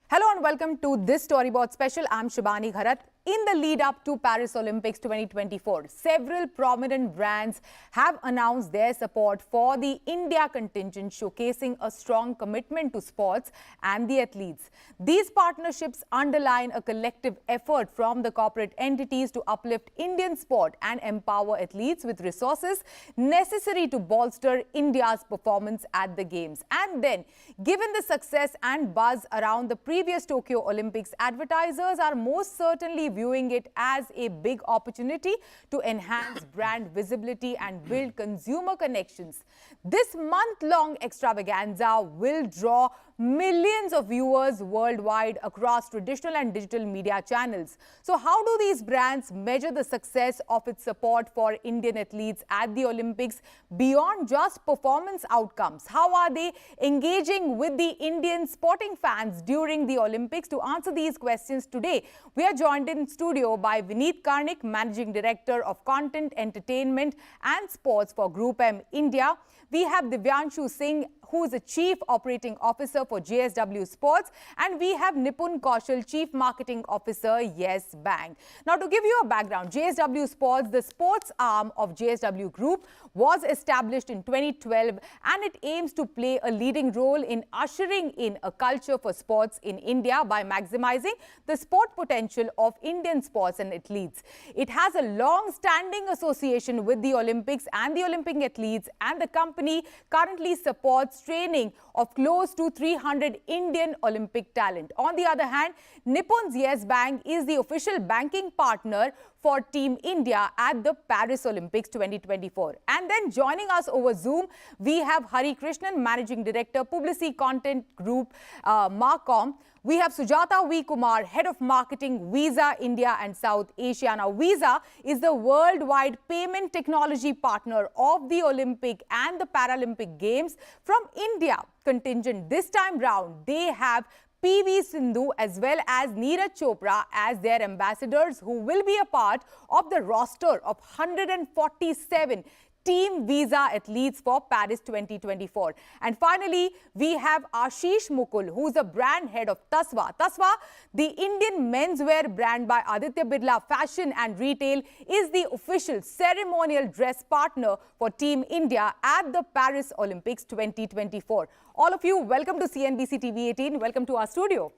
Hello and welcome to this Storyboard special. I'm Shibani Gharat. In the lead up to Paris Olympics 2024, several prominent brands have announced their support for the India contingent, showcasing a strong commitment to sports and the athletes. These partnerships underline a collective effort from the corporate entities to uplift Indian sport and empower athletes with resources necessary to bolster India's performance at the Games. And then, given the success and buzz around the previous Tokyo Olympics, advertisers are most certainly viewing it as a big opportunity to enhance brand visibility and build consumer connections. This month-long extravaganza will draw millions of viewers worldwide across traditional and digital media channels. So how do these brands measure the success of its support for Indian athletes at the Olympics beyond just performance outcomes? How are they engaging with the Indian sporting fans during the Olympics? To answer these questions today, we are joined in studio by Vinit, Karnik, Managing Director of Content, Entertainment and Sports for GroupM India. We have Divyanshu Singh, who is the Chief Operating Officer for JSW Sports, and we have Nipun Kaushal, Chief Marketing Officer, Yes Bank. Now, to give you a background, JSW Sports, the sports arm of JSW Group, was established in 2012 and it aims to play a leading role in ushering in a culture for sports in India by maximizing the sport potential of Indian sports and athletes. It has a long-standing association with the Olympics and the Olympic athletes, and the company currently supports training of close to 300 Indian Olympic talent. On the other hand, Nipun's Yes Bank is the official banking partner for Team India at the Paris Olympics 2024. And then joining us over Zoom, we have Krishnan, Managing Director, Publicis Content Group, Marcomm. We have Sujatha Kumar, Head of Marketing, Visa India and South Asia. Now, Visa is the worldwide payment technology partner of the Olympic and the Paralympic Games. From India contingent this time round, they have PV Sindhu as well as Neeraj Chopra as their ambassadors, who will be a part of the roster of 147 Team Visa athletes for Paris 2024. And finally, we have Ashish Mukul, who is a brand head of Tasva. Tasva, the Indian menswear brand by Aditya Birla Fashion and Retail, is the official ceremonial dress partner for Team India at the Paris Olympics 2024. All of you, welcome to CNBC-TV18. Welcome to our studio.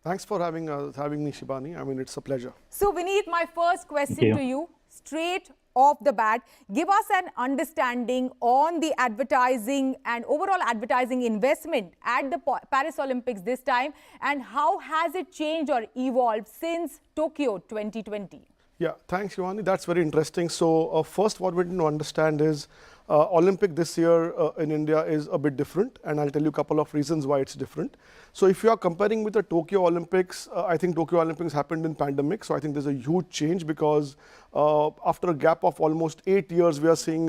Thanks for having me, Shibani. I mean, it's a pleasure. So, Vinit, my first question to you, straight off the bat, give us an understanding on the advertising and overall advertising investment at the Paris Olympics this time, and how has it changed or evolved since Tokyo 2020? Yeah, thanks, Shivani. That's very interesting. So first, what we need to understand is Olympic this year in India is a bit different, and I'll tell you a couple of reasons why it's different. So if you are comparing with the Tokyo Olympics, I think Tokyo Olympics happened in pandemic. So I think there's a huge change because after a gap of almost 8 years, we are seeing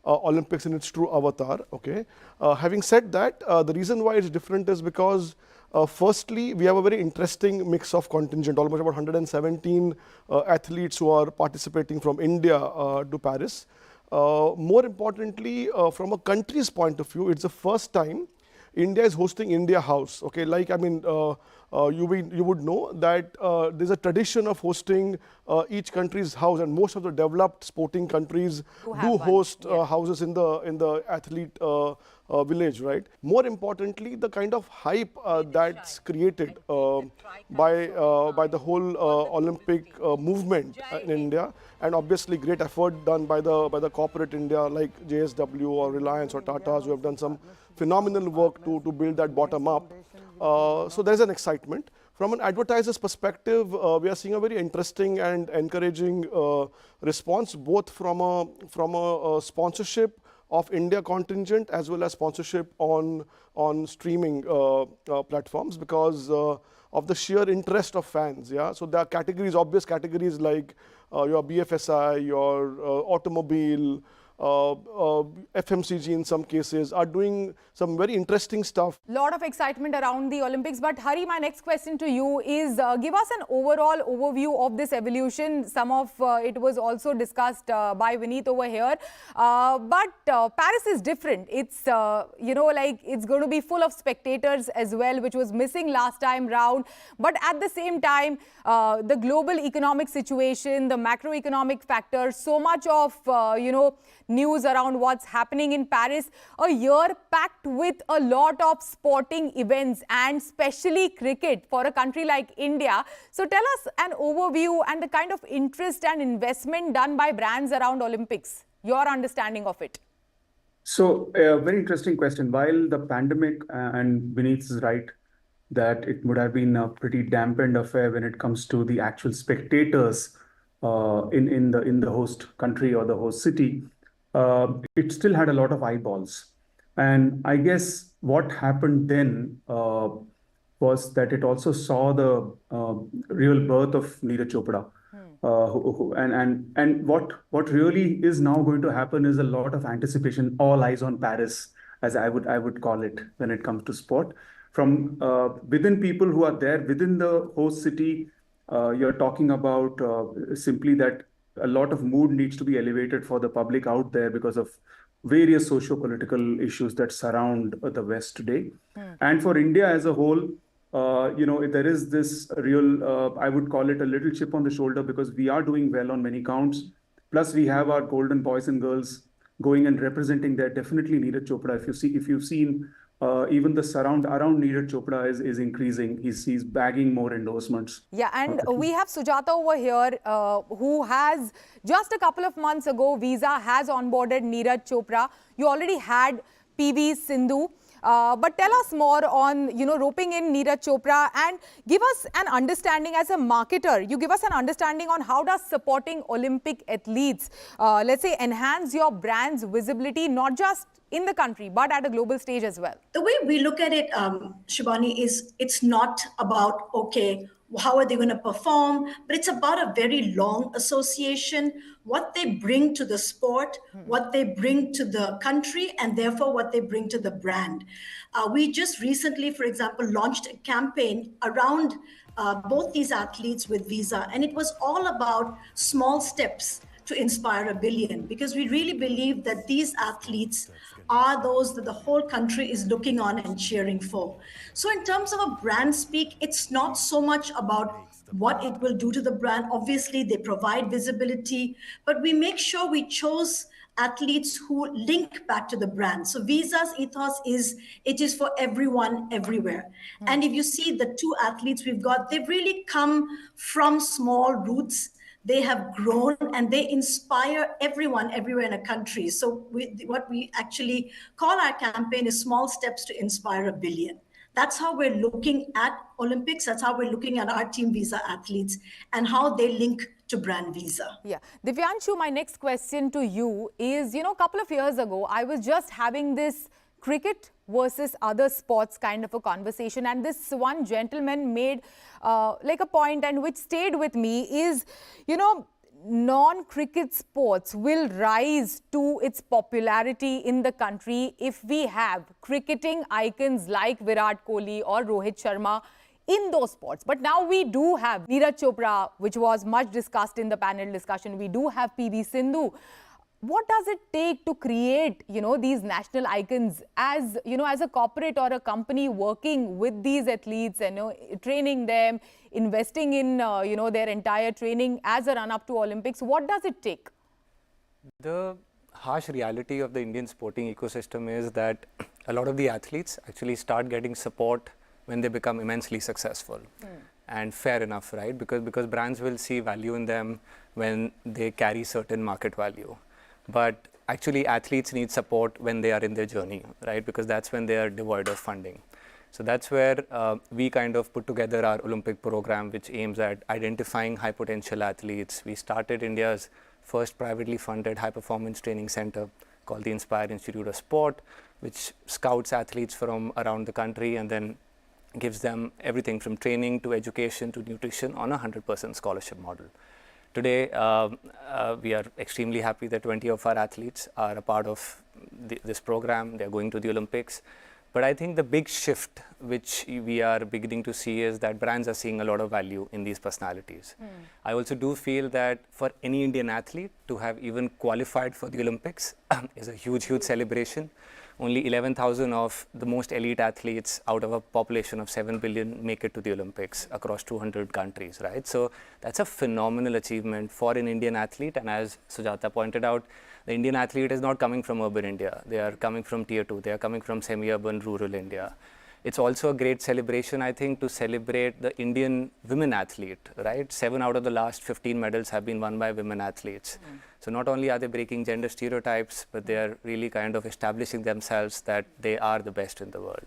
Olympics in its true avatar. Okay. Having said that, the reason why it's different is because firstly, we have a very interesting mix of contingent, almost about 117 athletes who are participating from India to Paris. More importantly, from a country's point of view, it's the first time India is hosting India House. Okay, like I mean, you would know that there's a tradition of hosting each country's house, and most of the developed sporting countries do host houses in the athlete village, right? More importantly, the kind of hype that's created by the whole Olympic movement in India, and obviously great effort done by the corporate India like JSW or Reliance or Tata's, who have done some phenomenal work to build that bottom up. So there's an excitement. From an advertiser's perspective, we are seeing a very interesting and encouraging response, both from a sponsorship of India contingent as well as sponsorship on streaming platforms, because of the sheer interest of fans. Yeah, so there are categories, obvious categories like your BFSI, your automobile, FMCG in some cases, are doing some very interesting stuff. Lot of excitement around the Olympics. But Hari, my next question to you is give us an overall overview of this evolution. Some of it was also discussed by Vinit over here. But Paris is different. It's, like it's going to be full of spectators as well, which was missing last time round. But at the same time, the global economic situation, the macroeconomic factors, so much of, news around what's happening in Paris. A year packed with a lot of sporting events and especially cricket for a country like India. So tell us an overview and the kind of interest and investment done by brands around Olympics, your understanding of it. So a very interesting question. While the pandemic, and Vinit is right, that it would have been a pretty dampened affair when it comes to the actual spectators in the host country or the host city, it still had a lot of eyeballs. And I guess what happened then was that it also saw the real birth of Neeraj Chopra. And what really is now going to happen is a lot of anticipation, all eyes on Paris, as I would call it when it comes to sport. From within people who are there within the host city, you're talking about simply that a lot of mood needs to be elevated for the public out there because of various socio-political issues that surround the West today. And for India as a whole, there is this real, I would call it a little chip on the shoulder, because we are doing well on many counts. Plus, we have our golden boys and girls going and representing there. Definitely Neeraj Chopra. If you've seen, even the surround around Neeraj Chopra is increasing. He's bagging more endorsements. Yeah, and we have Sujatha over here, who has just a couple of months ago, Visa has onboarded Neeraj Chopra. You already had PV Sindhu. But tell us more on, roping in Neeraj Chopra, and give us an understanding as a marketer. You give us an understanding on how does supporting Olympic athletes, let's say, enhance your brand's visibility, not just in the country, but at a global stage as well. The way we look at it, Shibani, is it's not about, okay, how are they going to perform, but it's about a very long association, what they bring to the sport, what they bring to the country, and therefore what they bring to the brand. We just recently, for example, launched a campaign around both these athletes with Visa, and it was all about small steps to inspire a billion, because we really believe that these athletes are those that the whole country is looking on and cheering for. So in terms of a brand speak, it's not so much about what it will do to the brand. Obviously, they provide visibility, but we make sure we chose athletes who link back to the brand. So Visa's ethos is, it is for everyone, everywhere. And if you see the two athletes we've got, they've really come from small roots. They have grown and they inspire everyone everywhere in a country. So what we actually call our campaign is Small Steps to Inspire a Billion. That's how we're looking at Olympics. That's how we're looking at our Team Visa athletes and how they link to brand Visa. Yeah. Divyanshu, my next question to you is, a couple of years ago, I was just having this cricket versus other sports kind of a conversation, and this one gentleman made like a point, and which stayed with me is, non-cricket sports will rise to its popularity in the country if we have cricketing icons like Virat Kohli or Rohit Sharma in those sports. But now we do have Neeraj Chopra, which was much discussed in the panel discussion. We do have PV Sindhu. What does it take to create, these national icons as, as a corporate or a company working with these athletes and, training them, investing in, their entire training as a run-up to Olympics? What does it take? The harsh reality of the Indian sporting ecosystem is that a lot of the athletes actually start getting support when they become immensely successful. And fair enough, right? Because brands will see value in them when they carry certain market value. But actually athletes need support when they are in their journey, right? Because that's when they are devoid of funding. So that's where we kind of put together our Olympic program, which aims at identifying high potential athletes. We started India's first privately funded high performance training center called the Inspire Institute of Sport, which scouts athletes from around the country and then gives them everything from training to education to nutrition on a 100% scholarship model. Today, we are extremely happy that 20 of our athletes are a part of this program. They're going to the Olympics. But I think the big shift which we are beginning to see is that brands are seeing a lot of value in these personalities. I also do feel that for any Indian athlete to have even qualified for the Olympics is a huge, huge celebration. Only 11,000 of the most elite athletes out of a population of 7 billion make it to the Olympics across 200 countries, right? So that's a phenomenal achievement for an Indian athlete. And as Sujatha pointed out, the Indian athlete is not coming from urban India. They are coming from tier 2. They are coming from semi-urban, rural India. It's also a great celebration, I think, to celebrate the Indian women athlete, right? 7 out of the last 15 medals have been won by women athletes. So not only are they breaking gender stereotypes, but they are really kind of establishing themselves that they are the best in the world.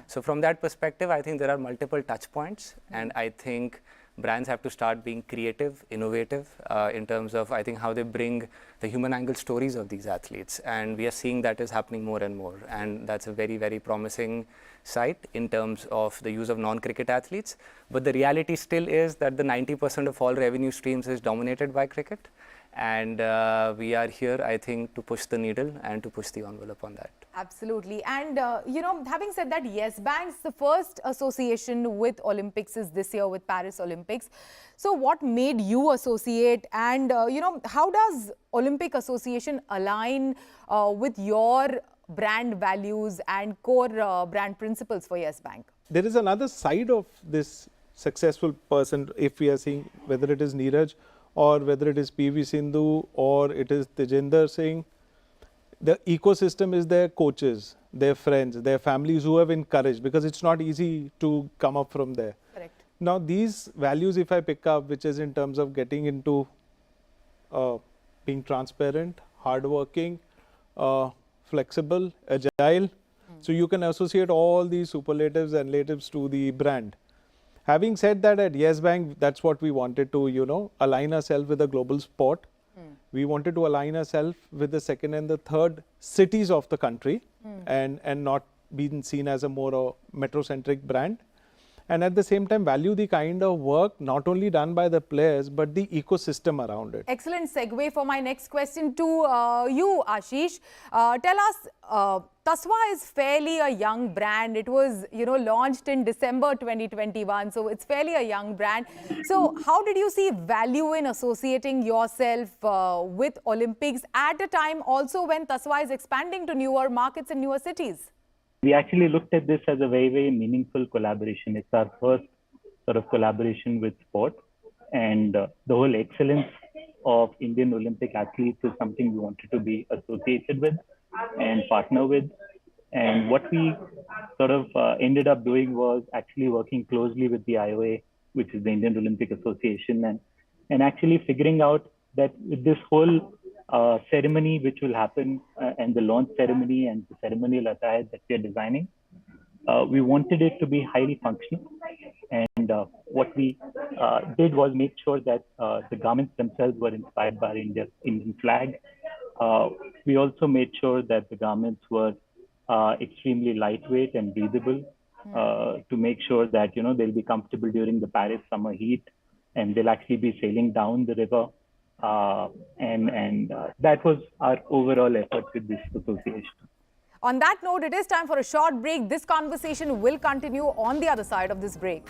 So from that perspective, I think there are multiple touch points, and I think brands have to start being creative, innovative in terms of, I think, how they bring the human angle stories of these athletes. And we are seeing that is happening more and more. And that's a very, very promising sight in terms of the use of non-cricket athletes. But the reality still is that the 90% of all revenue streams is dominated by cricket. And we are here, I think, to push the needle and to push the envelope on that. Absolutely. And, you know, having said that, Yes Bank's the first association with Olympics is this year with Paris Olympics. So what made you associate, and, you know, how does Olympic Association align with your brand values and core brand principles for Yes Bank? There is another side of this successful person, if we are seeing whether it is Neeraj or whether it is PV Sindhu or it is Tejinder Singh. The ecosystem is their coaches, their friends, their families who have encouraged, because it's not easy to come up from there. Correct. Now these values, if I pick up, which is in terms of getting into being transparent, hardworking, flexible, agile, so you can associate all these superlatives and latives to the brand. Having said that, at Yes Bank, that's what we wanted to, you know, align ourselves with a global sport. We wanted to align ourselves with the second and the third cities of the country and not being seen as a more metrocentric brand. And at the same time, value the kind of work not only done by the players, but the ecosystem around it. Excellent segue for my next question to you, Ashish. Tell us, Tasva is fairly a young brand. It was, you know, launched in December 2021. So it's fairly a young brand. So how did you see value in associating yourself with Olympics at a time also when Tasva is expanding to newer markets and newer cities? We actually looked at this as a very, very meaningful collaboration. It's our first sort of collaboration with sport, and the whole excellence of Indian Olympic athletes is something we wanted to be associated with and partner with. And what we sort of ended up doing was actually working closely with the IOA, which is the Indian Olympic Association, and actually figuring out that with this whole ceremony which will happen and the launch ceremony and the ceremonial attire that we are designing, we wanted it to be highly functional. And what we did was make sure that the garments themselves were inspired by the Indian flag. We also made sure that the garments were extremely lightweight and breathable to make sure that, you know, they'll be comfortable during the Paris summer heat, and they'll actually be sailing down the river. And that was our overall effort with this association. On that note, it is time for a short break. This conversation will continue on the other side of this break.